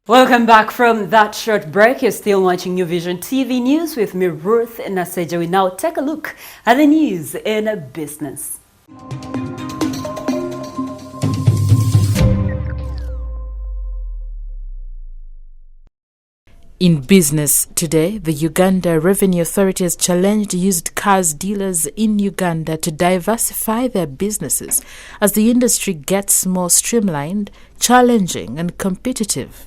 Welcome back from that short break. You're still watching New Vision TV News with me, Ruth Naseja. We now take a look at the news in business. In business today, the Uganda Revenue Authority has challenged used cars dealers in Uganda to diversify their businesses as the industry gets more streamlined, challenging and competitive.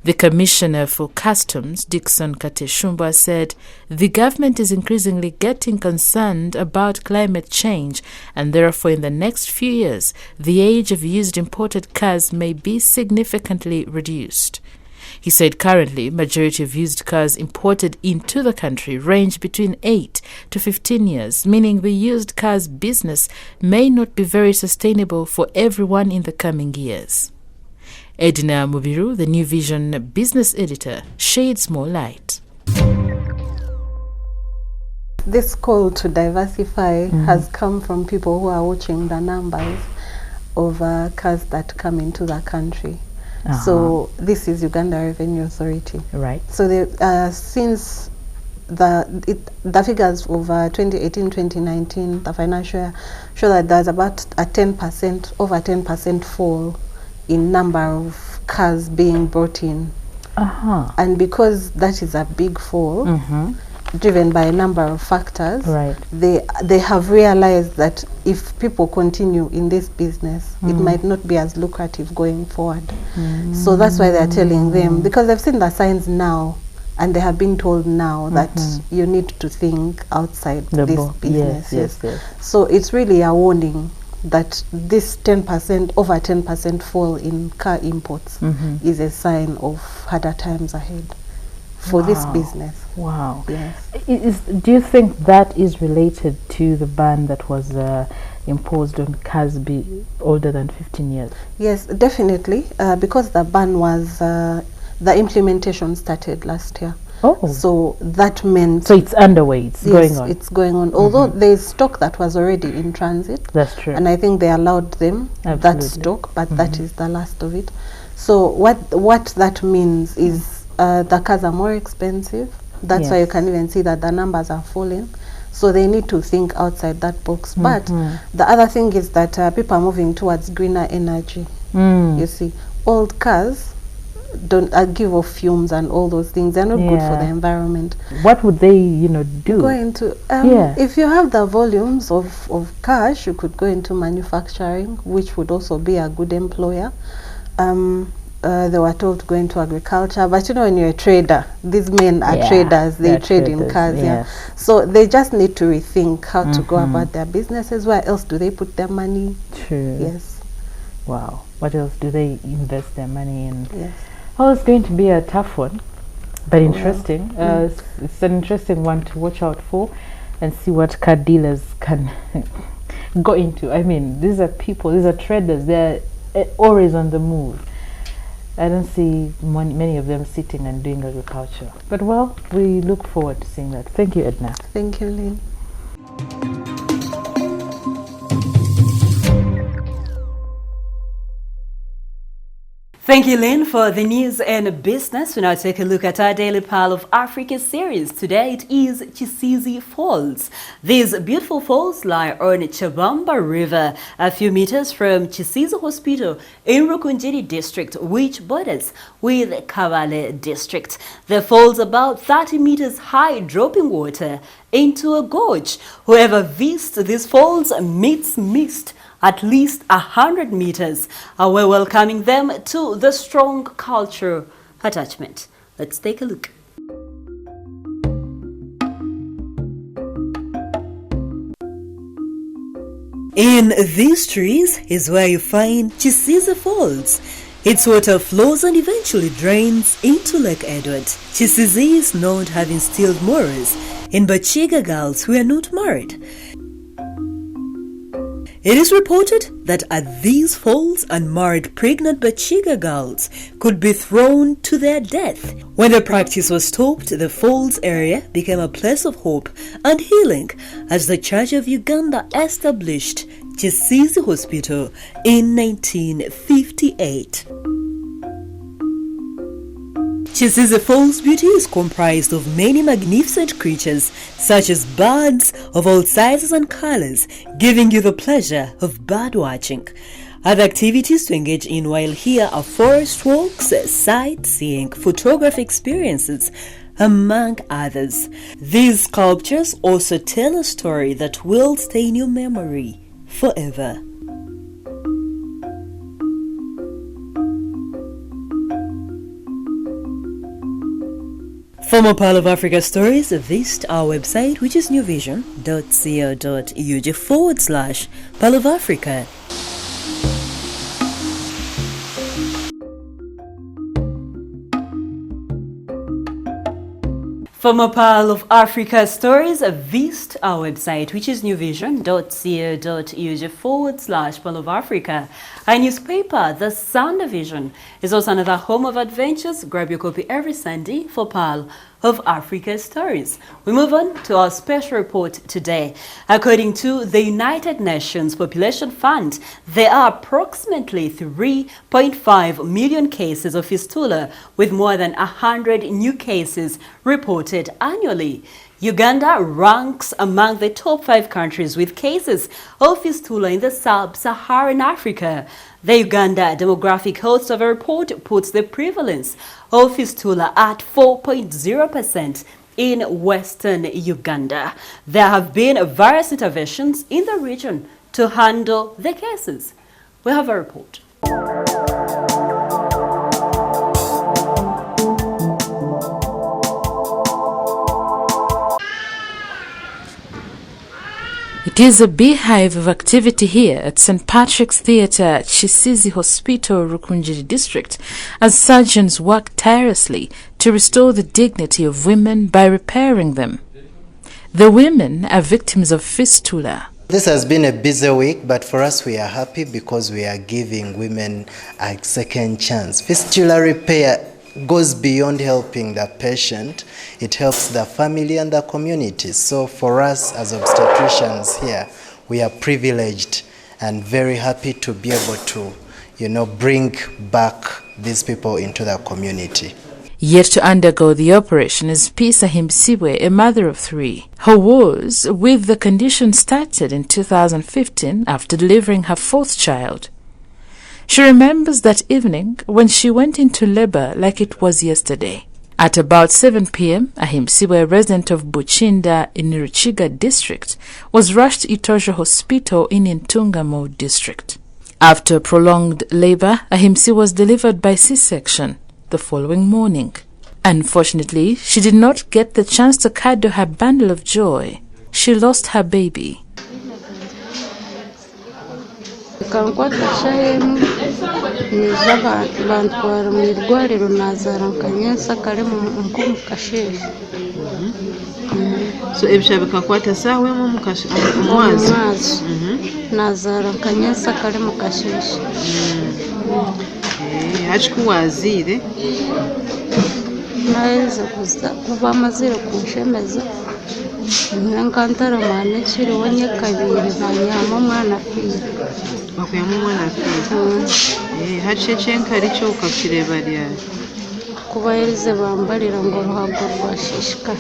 The Commissioner for Customs, Dickson Kateshumba, said the government is increasingly getting concerned about climate change and therefore in the next few years, the age of used imported cars may be significantly reduced. He said currently, majority of used cars imported into the country range between 8 to 15 years, meaning the used cars business may not be very sustainable for everyone in the coming years. Edna Mubiru, the New Vision business editor, shades more light. This call to diversify has come from people who are watching the numbers of cars that come into the country. So this is Uganda Revenue Authority. Right. So since the figures of 2018-2019, the financial year, show that there's about a 10%, over 10% fall in number of cars being brought in. And because that is a big fall, driven by a number of factors, they have realized that if people continue in this business, it might not be as lucrative going forward. So that's why they're telling them, because they've seen the signs now, and they have been told now that you need to think outside this business. Yes. So it's really a warning that this 10%, over 10% fall in car imports is a sign of harder times ahead for this business. Wow. Yes. Do you think that is related to the ban that was imposed on cars older than 15 years? Yes, definitely, because the ban was, the implementation started last year. So that meant... So it's underway, it's going on. It's going on. Although there's stock that was already in transit. That's true. And I think they allowed them that stock, but that is the last of it. So what that means is the cars are more expensive. That's why you can even see that the numbers are falling. So they need to think outside that box. But the other thing is that people are moving towards greener energy. You see, old cars don't give off fumes and all those things. They're not good for the environment. What would they, do? Go into if you have the volumes of cash, you could go into manufacturing, which would also be a good employer. They were told to go into agriculture, but when you're a trader, these men are traders. They trade in cars. So they just need to rethink how to go about their businesses. Where else do they put their money? True. Yes. Wow. What else do they invest their money in? Yes. Oh, it's going to be a tough one, but interesting. It's an interesting one to watch out for and see what car dealers can go into. I mean, these are people, these are traders. They're always on the move. I don't see many of them sitting and doing agriculture. But well, we look forward to seeing that. Thank you, Edna. Thank you, Lynn. Thank you, Lynn, for the news and business. We now take a look at our Daily Pile of Africa series. Today it is Kisiizi Falls. These beautiful falls lie on Chabamba River, a few meters from Kisiizi Hospital in Rukunjiri district, which borders with Kabale district. The falls about 30 meters high, dropping water into a gorge. Whoever visits these falls meets mist at least 100 meters. We're welcoming them to the strong cultural attachment. Let's take a look. In these trees is where you find Kisiizi Falls. Its water flows and eventually drains into Lake Edward. Kisiizi is known to have instilled morals in Bachiga girls who are not married. It is reported that at these falls, unmarried pregnant Bachiga girls could be thrown to their death. When the practice was stopped, the falls area became a place of hope and healing as the Church of Uganda established Kisiizi Hospital in 1958. Kisiizi Falls beauty is comprised of many magnificent creatures, such as birds of all sizes and colors, giving you the pleasure of bird watching. Other activities to engage in while here are forest walks, sightseeing, photography experiences, among others. These sculptures also tell a story that will stay in your memory forever. For more Pearl of Africa stories, visit our website, which is newvision.co.ug/Pearl of Africa. For more Pearl of Africa stories, visit our website, which is newvision.co.ug/Pearl of Africa. Our newspaper, The Sunday Vision, is also another home of adventures. Grab your copy every Sunday for Pearl of Africa stories. We move on to our special report today. According to the United Nations Population Fund, there are approximately 3.5 million cases of fistula, with more than 100 new cases reported annually. Uganda ranks among the top 5 countries with cases of fistula in the sub-Saharan Africa. The Uganda Demographic Health Survey report puts the prevalence of fistula at 4.0% in western Uganda. There have been various interventions in the region to handle the cases. We have a report. It is a beehive of activity here at St. Patrick's Theatre, Kisiizi Hospital, Rukunjiri District, as surgeons work tirelessly to restore the dignity of women by repairing them. The women are victims of fistula. This has been a busy week, but for us we are happy because we are giving women a second chance. Fistula repair goes beyond helping the patient. It helps the family and the community. So for us as obstetricians here, we are privileged and very happy to be able to, bring back these people into the community. Yet to undergo the operation is Pisa Himsiwe, a mother of 3, who was with the condition started in 2015 after delivering her 4th child. She remembers that evening when she went into labor like it was yesterday. At about 7 p.m., Ahimsiwe, a resident of Buchinda in Ruchiga district, was rushed to Itojo Hospital in Intungamo district. After prolonged labor, Ahimsiwe was delivered by C-section the following morning. Unfortunately, she did not get the chance to cuddle her bundle of joy. She lost her baby. kankwata shayemu niza bantwara mu irwariro nazara nkanyesa kare mu kashe so ebisha bikakwata sawe mu mwazi nazara nkanyesa kare mu kashe hachikuwazire naeza kuba mazire kunshemeza nkantara mane kiri wonye kabiri nkanyama mwana afira bakuyamo umwana afira hacece nkarico ukakireba rya kubayirize bambarira ngo ruhago rwashishika.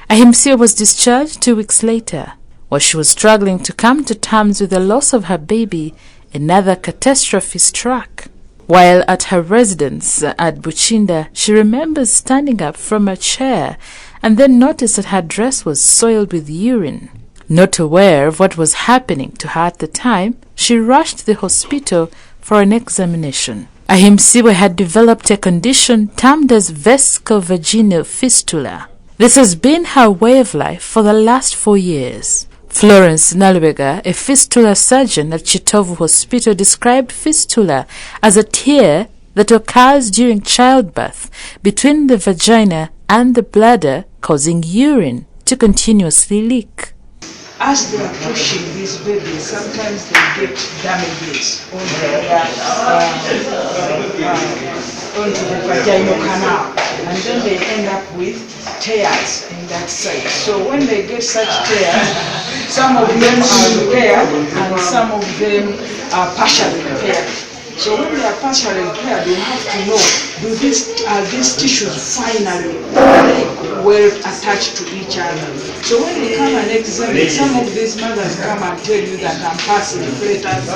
Ahimsiwe was discharged 2 weeks later. While she was struggling to come to terms with the loss of her baby, another catastrophe struck. While at her residence at Buchinda, she remembers standing up from a chair and then noticed that her dress was soiled with urine. Not aware of what was happening to her at the time, she rushed to the hospital for an examination. Ahimsiwe had developed a condition termed as vesicovaginal fistula. This has been her way of life for the last 4 years. Florence Nalubega, a fistula surgeon at Chitovu Hospital, described fistula as a tear that occurs during childbirth between the vagina and the bladder, causing urine to continuously leak. As they are pushing these babies, sometimes they get damages onto the vaginal canal, and then they end up with tears in that side. So when they get such tears, some of them are repaired and some of them are partially repaired. So when they are partially repaired, you have to know, these tissues finally well attached to each other. So when you come and examine, some of these mothers come and tell you that I'm passing flatus,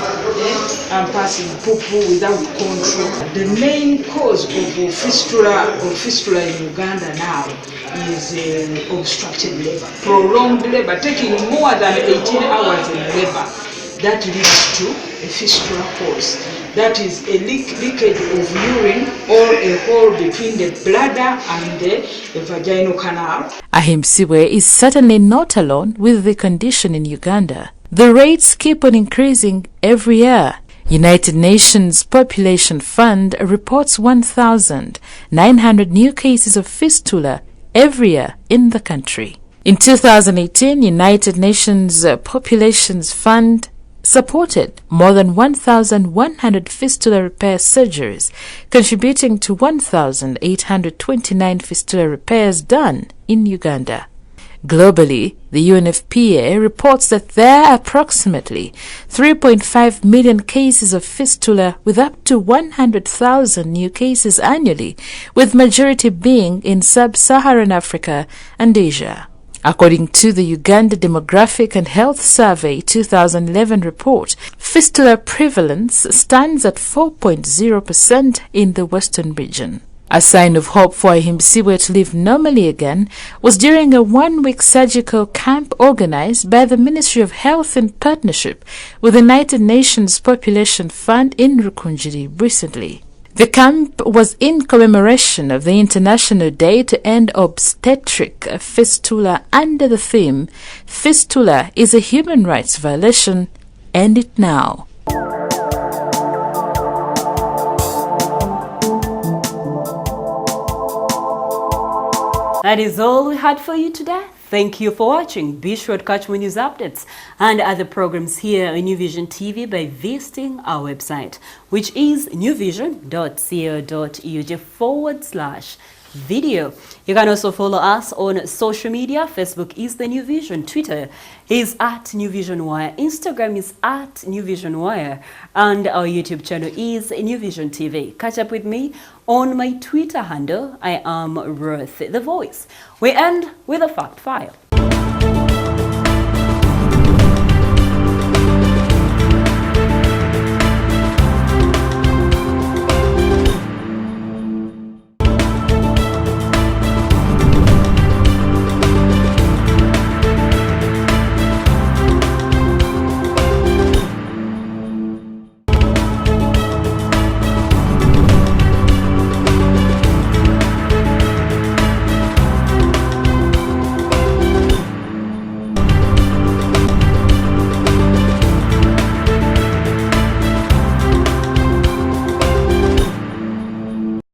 I'm passing poo-poo without control. The main cause of fistula in Uganda now is obstructed labor, prolonged labor, taking more than 18 hours in labor. That leads to a fistula cause. That is a leakage of urine or a hole between the bladder and the vaginal canal. Ahimsiwe is certainly not alone with the condition in Uganda. The rates keep on increasing every year. United Nations Population Fund reports 1,900 new cases of fistula every year in the country. In 2018, United Nations Population Fund supported more than 1,100 fistula repair surgeries, contributing to 1,829 fistula repairs done in Uganda. Globally, the UNFPA reports that there are approximately 3.5 million cases of fistula with up to 100,000 new cases annually, with majority being in sub-Saharan Africa and Asia. According to the Uganda Demographic and Health Survey 2011 report, fistula prevalence stands at 4.0% in the Western region. A sign of hope for Ahimsiwe to live normally again was during a one-week surgical camp organized by the Ministry of Health in partnership with the United Nations Population Fund in Rukunjiri recently. The camp was in commemoration of the International Day to End Obstetric Fistula under the theme, Fistula is a Human Rights Violation, End It Now. That is all we had for you today. Thank you for watching. Be sure to catch more news updates and other programs here on New Vision TV by visiting our website, which is newvision.co.ug/video. You can also follow us on social media. Facebook is the New Vision, Twitter is at New Vision Wire, Instagram is at New Vision Wire, and our YouTube channel is New Vision TV. Catch up with me on my Twitter handle. I am Ruth the Voice. We end with a fact file.